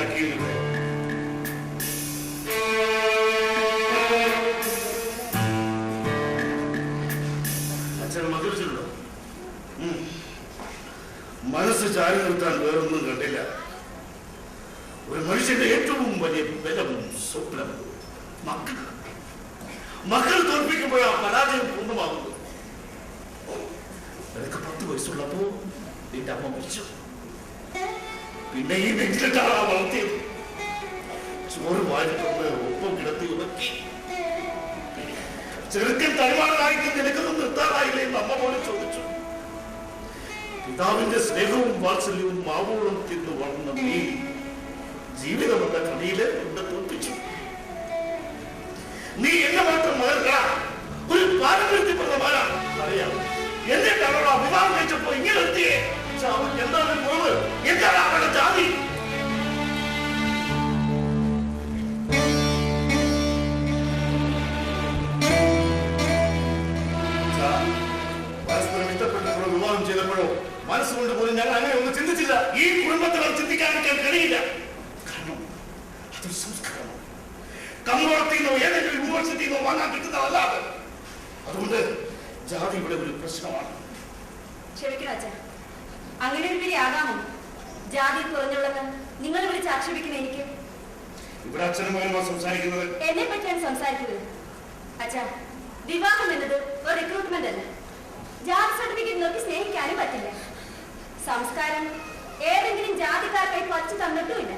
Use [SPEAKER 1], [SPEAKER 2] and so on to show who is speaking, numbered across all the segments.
[SPEAKER 1] മനസ്സിലാക്കിയിരുന്നു. അച്ഛൻ മദ്യപിച്ചിട്ടുണ്ടോ? മനസ്സ് ചാരി നിർത്താൻ വേറൊന്നും കണ്ടില്ല. ഒരു മനുഷ്യന്റെ ഏറ്റവും വലിയ ബലവും സ്വപ്നം മക്കൾ തോൽപ്പിക്കുമ്പോൾ ആ പരാജയം പൂർണ്ണമാകുന്നു. നിനക്ക് 10 വയസ്സുള്ളപ്പോ നിന്റെ അമ്മ മരിച്ചു. പിന്നെ ഈ നെഞ്ചിലിട്ടാണ് ആ വളർത്തിയത്. ചോറ് വാരിക്കൊണ്ട് ഒപ്പം കിടത്തി ഉറക്കി. ചെറുക്കൻ തരുവാനായിട്ട് നിനക്കൊന്നും നിർത്താറായില്ലേ എന്ന് അമ്മ പോലും ചോദിച്ചു. പിതാവിന്റെ സ്നേഹവും വാത്സല്യവും മാവോളം തിന്നു വളർന്ന നീ ജീവിതമെന്ന കണിയില് എന്നെ തോൽപ്പിച്ചു. നീ എന്നെ മാത്രം മകർക്ക ഒരു പാരമ്പര്യത്തിൽപ്പെടുന്നവനാണ് അറിയാം. എന്നിട്ടാണോ വിവാഹം കഴിച്ചപ്പോ ഇങ്ങനെ എത്തിയേ? എന്താണ് കുറവ്? എന്താണ് അവരുടെ ജാതി? പരസ്പരം ഇഷ്ടപ്പെട്ടപ്പോഴോ വിവാഹം ചെയ്തപ്പോഴോ മനസ്സുകൊണ്ട് പോലും ഞങ്ങൾ അങ്ങനെ ഒന്നും ചിന്തിച്ചില്ല. ഈ കുടുംബത്തിൽ അത് ചിന്തിക്കാനൊക്കെ കഴിയില്ല. കാരണം അതൊരു സംസ്കാരമാണ്. കമ്പോളത്തിന്നോ ഏതെങ്കിലും യൂണിവേഴ്സിറ്റിന്നോ വാങ്ങാൻ കിട്ടുന്നതല്ലാതെ. അതുകൊണ്ട് ജാതി ഇവിടെ ഒരു പ്രശ്നമാണ്.
[SPEAKER 2] അങ്ങനെ ഒരു പേര് ആകാമോ? ജാതി കുറഞ്ഞുള്ളത് നിങ്ങൾ വിളിച്ച് ആക്ഷേപിക്കുന്ന എനിക്ക്.
[SPEAKER 1] ഇവിടെ അച്ഛനും മകനുമാണ് സംസാരിക്കുന്നത്.
[SPEAKER 2] എന്നെ പറ്റിയാണ് സംസാരിക്കുന്നത്. അച്ഛാ, വിവാഹം എന്നത് ഒരു റിക്രൂട്ട്മെന്റ് അല്ല. ജാതി സർട്ടിഫിക്കറ്റ് നോക്കി സ്നേഹിക്കാനും പറ്റില്ല. സംസ്കാരം ഏതെങ്കിലും ജാതിക്കാർക്കായി വച്ചു തന്നിട്ടുമില്ല.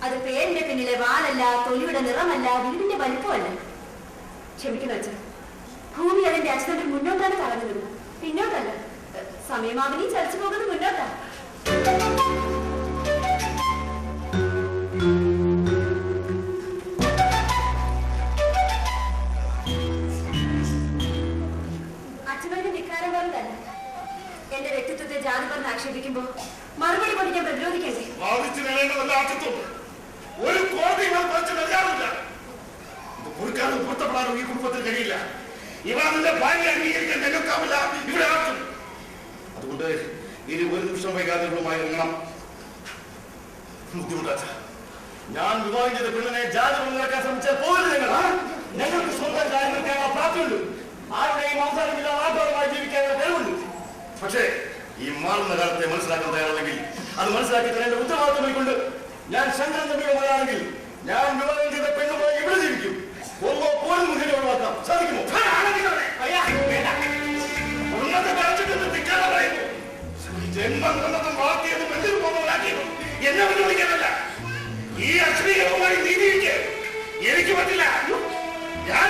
[SPEAKER 2] അത് പേരിന്റെ പിന്നിലെ വാലല്ല, തൊലിയുടെ നിറമല്ല, വീടിന്റെ വലിപ്പമല്ല. ക്ഷമിക്കണം അച്ഛൻ, ഭൂമി അതിന്റെ അച്ഛൻ്റെ മുന്നോട്ടാണ് കറങ്ങുന്നത്, പിന്നോട്ടല്ല. സമയമാവിനി ചലിച്ചു പോകുന്നത് മുന്നോട്ടാ. അച്ഛനൊരു ധിക്കാരം പറഞ്ഞതല്ല. എന്റെ വ്യക്തിത്വത്തെ ജാതി പറഞ്ഞ് ആക്ഷേപിക്കുമ്പോ മറുപടി പഠിക്കാൻ പ്രതിരോധിക്കണ്ടേ?
[SPEAKER 1] ഒരു കോടതി പൊരുത്തപ്പെടാനോ ഈ കുടുംബത്തിൽ കഴിയില്ല. ഇവന്റെ ഭാര്യ അംഗീകരിക്കാൻ നിലനിൽക്കാവില്ല, ഇവിടെ ആക്കും. അതുകൊണ്ട് ഇനി ഒരു നിമിഷം വൈകാതെ ഇറങ്ങണം. ബുദ്ധിമുട്ടാച്ച, ഞാൻ വിവാഹം ചെയ്ത പെണ്ണിനെ ജാതി നടക്കാൻ ശ്രമിച്ചാൽ പോകരുത്. ഞങ്ങൾക്ക് സ്വന്തം കാര്യങ്ങൾക്കാണ് പ്രാപ്തിയുണ്ട്. ആരുടെയും അവസാനമില്ല ആഘോഷമായി ജീവിക്കാൻ കഴിവുണ്ട്. പക്ഷേ ഈ മാറുന്ന കാലത്തെ മനസ്സിലാക്കാൻ തയ്യാറല്ലെങ്കിൽ അത് മനസ്സിലാക്കി തരേണ്ട ഉത്തരവാദിത്തം കൊണ്ട് ഞാൻ ശങ്കരൻ തമ്മിയുടെ മകനാണെങ്കിൽ ഞാൻ വിവാഹം ചെയ്ത പെണ്ണുമായി ഇവിടെ ജീവിക്കും. പോലും മുഖേന ഒഴിവാക്കാം. സാധിക്കുമോ? ജന്മം തന്നതും വളർത്തിയതും എന്തിനു പോകുന്നതാക്കിയതും എന്നെ വിളിക്കാനല്ല. ഈ അശ്ലീലവുമായി നീതിക്ക് എനിക്ക് പറ്റില്ല. ഞാൻ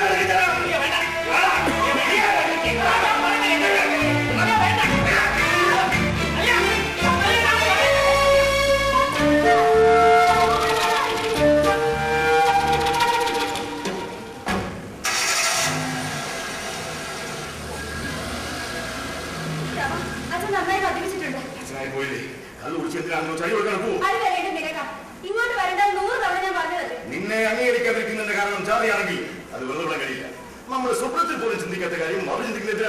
[SPEAKER 1] നിന്നെ അംഗീകരിക്കാതിരിക്കുന്നതിന്റെ കാരണം ജാതിയാണെങ്കിൽ അത് വെറുതെ കഴിയില്ല. നമ്മുടെ സ്വപ്നത്തിൽ പോലും ചിന്തിക്കാത്ത കാര്യം അവർ ചിന്തിക്കുന്നില്ല.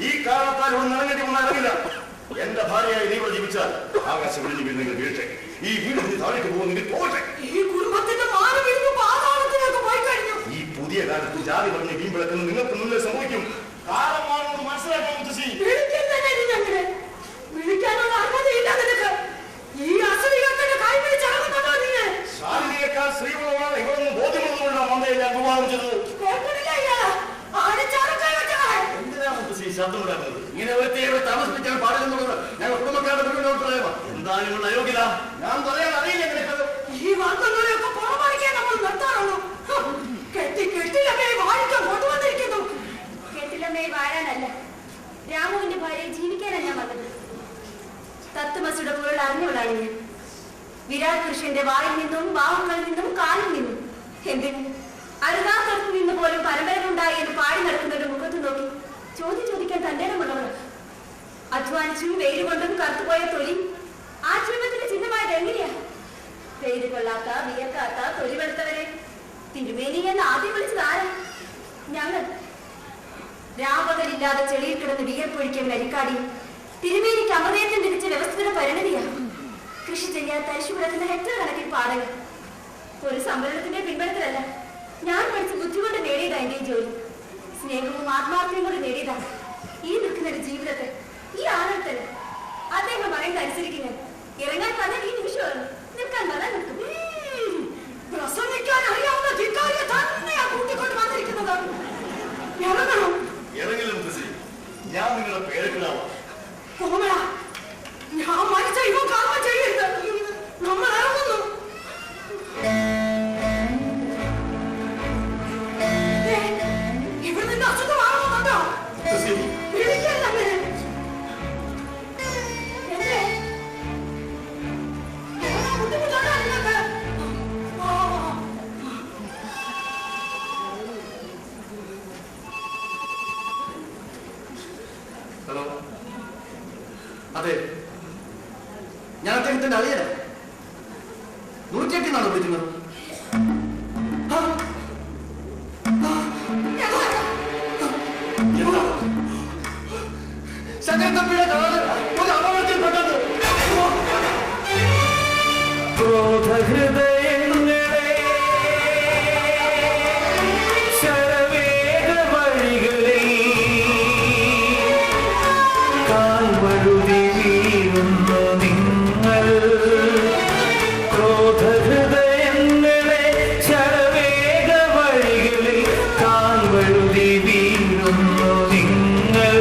[SPEAKER 1] ഈ കാരണത്താൽ ഇവിടെ നിറഞ്ഞിട്ട് ഒന്നും അറിയില്ല. എന്റെ ഭാര്യയായി നീ ഇവിടെ ജീവിച്ചാൽ ആകാശം വിളിഞ്ഞു വീഴുന്നെങ്കിൽ വീഴ്ച. ഈ വീട് താഴേക്ക് പോകുന്നെങ്കിൽ പോകട്ടെ. ഈ പുതിയ കാലത്ത് ജാതി പറഞ്ഞ് വീമ്പിളക്കുന്ന നിങ്ങൾക്ക് മുന്നിൽ സംഭവിക്കും. കാലമാണെന്ന് മനസ്സിലാക്കാൻ ശാരീരിയേക്കാൾ സ്ത്രീകളോടാണ് ഇവരൊന്നും ബോധ്യമുള്ളതുകൊണ്ടാണ് വന്നേ ഞാൻ വിവാഹം ചെയ്തത്. എന്തിനാ മുത്തശ്ശി ശബ്ദം ഉണ്ടാക്കുന്നത്? ഇങ്ങനെ ഒരു താമസിപ്പിക്കാൻ പാടില്ലെന്നുള്ളത് ഞങ്ങൾ കുടുംബക്കാരുടെ മുന്നിലോട്ട് പറയാമോ? എന്താ നിങ്ങൾ അയോഗ്യത? ഞാൻ പറയാൻ അറിയില്ല. നിനക്കത്
[SPEAKER 2] ഈ വാർത്തകളെയൊക്കെ പുറമറിക്കാൻ നമ്മൾ നിർത്താറുള്ളൂ. കെട്ടിലമ്മയെ വാഴാനല്ല, രാമുവിന്റെ ഭാര്യയെ ജീവിക്കാനല്ല വന്നത്. തത്വമസിയുടെ പൊരുൾ അറിഞ്ഞവളാണ് ഞാൻ. വിരാട് പുരുഷന്റെ വായിൽ നിന്നും ബാഹുകളിൽ നിന്നും കാലിൽ നിന്നും എന്തിന് അരുതാത്തടത്ത് നിന്ന് പോലും പരമ്പരകളുണ്ടായി എന്ന് പാടി നടക്കുന്നവരുടെ മുഖത്ത് നോക്കി ചോദ്യം ചോദിക്കാൻ തന്റെ ഇടമുള്ളവർ. അധ്വാനിച്ചും വെയിൽ കൊണ്ടും കറുത്തുപോയ തൊലി ആക്ഷേപത്തിന്റെ ചിഹ്നമായത് എങ്ങനെയാ? വെയിൽ കൊള്ളാത്ത, വിയർക്കാത്ത, തൊലി വെളുത്തവരെ തിരുമേനി എന്ന് ആദ്യം വിളിച്ചത് ആരാ? ഞങ്ങൾ. രാപകലില്ലാതെ ചെളിയിൽ കിടന്ന് വിയർപ്പൊഴിക്കാൻ നരിക്കാടി തിരുമേനിക്ക് അമൃതേറ്റം തിരിച്ച വ്യവസ്ഥയുടെ പരിണതിയാണ്. കൃഷി ചെയ്യാൻ തരിശുപുരത്തിന്റെ ഹെക്ടർ കണക്കിൽ പാടങ്ങൾ. ഒരു സംവരണത്തിന്റെ പിൻബലത്തിലല്ല, ഞാൻ പഠിച്ച ബുദ്ധി കൊണ്ട് നേടിയതാ എന്റെ ജോലി. സ്നേഹവും ആത്മാർത്ഥയും കൊണ്ട് നേടിയതാണ് ഈ നിൽക്കുന്ന ഒരു ജീവിതത്തെ, ഈ ആനന്ദത്തിന്. അദ്ദേഹം പറയുന്നത് അനുസരിക്കും ഞാൻ. ഇറങ്ങാൻ പറഞ്ഞ ഈ നിമിഷമാണ്, നിൽക്കാൻ പറഞ്ഞാൽ നിൽക്കും.
[SPEAKER 3] പ്രസംഗിക്കാൻ അറിയാവുന്ന ധിക്കാരിയെ തന്നെയാ കൂട്ടിക്കൊണ്ട് വന്നിരിക്കുന്നത്. ഇറങ്ങണം.
[SPEAKER 1] ഇറങ്ങില്ല മുത്തശ്ശി, ഞാൻ നിങ്ങളുടെ പേരക്കിടാവാ.
[SPEAKER 3] കോമള, ഞാൻ മരിച്ച ഇവ കർമ്മം ചെയ്യരുത്. നമ്മൾ ഇറങ്ങുന്നു. ഇവിടെ നിന്ന് അസുഖമാകുന്നുണ്ടോ?
[SPEAKER 1] മുത്തശ്ശി,
[SPEAKER 3] വിളിക്കല്ലേ? ബുദ്ധിമുട്ടാണ് നിങ്ങൾക്ക്.
[SPEAKER 4] ഹലോ, അതെ, ഞാൻ അദ്ദേഹത്തിന്റെ അളിയനാ. 108 വിളിക്കുന്നത്. ശങ്കരത്തമ്പിയുടെ കാല് ഒരു അപകടത്തിൽപ്പെട്ടത്.
[SPEAKER 5] ക്രോധഹൃദയങ്ങളെ ശരവേഗ വഴികളിൽ കാൽവഴുതി വീഴുന്നു നിങ്ങൾ. ക്രോധഹൃദയങ്ങളെ ശരവേഗ വഴികളിൽ കാൽവഴുതി വീഴുന്നു നിങ്ങൾ.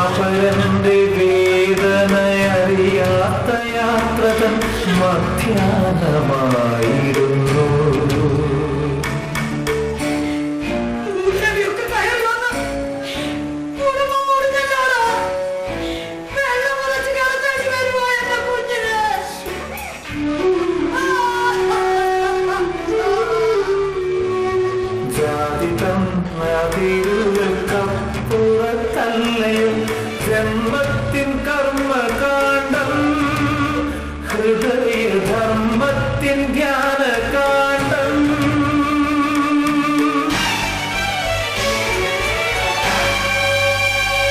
[SPEAKER 5] അപരന്റെ വേദനയറിയാത്ത യാത്രതൻ മധ്യാഹ്നമായിരുന്നു.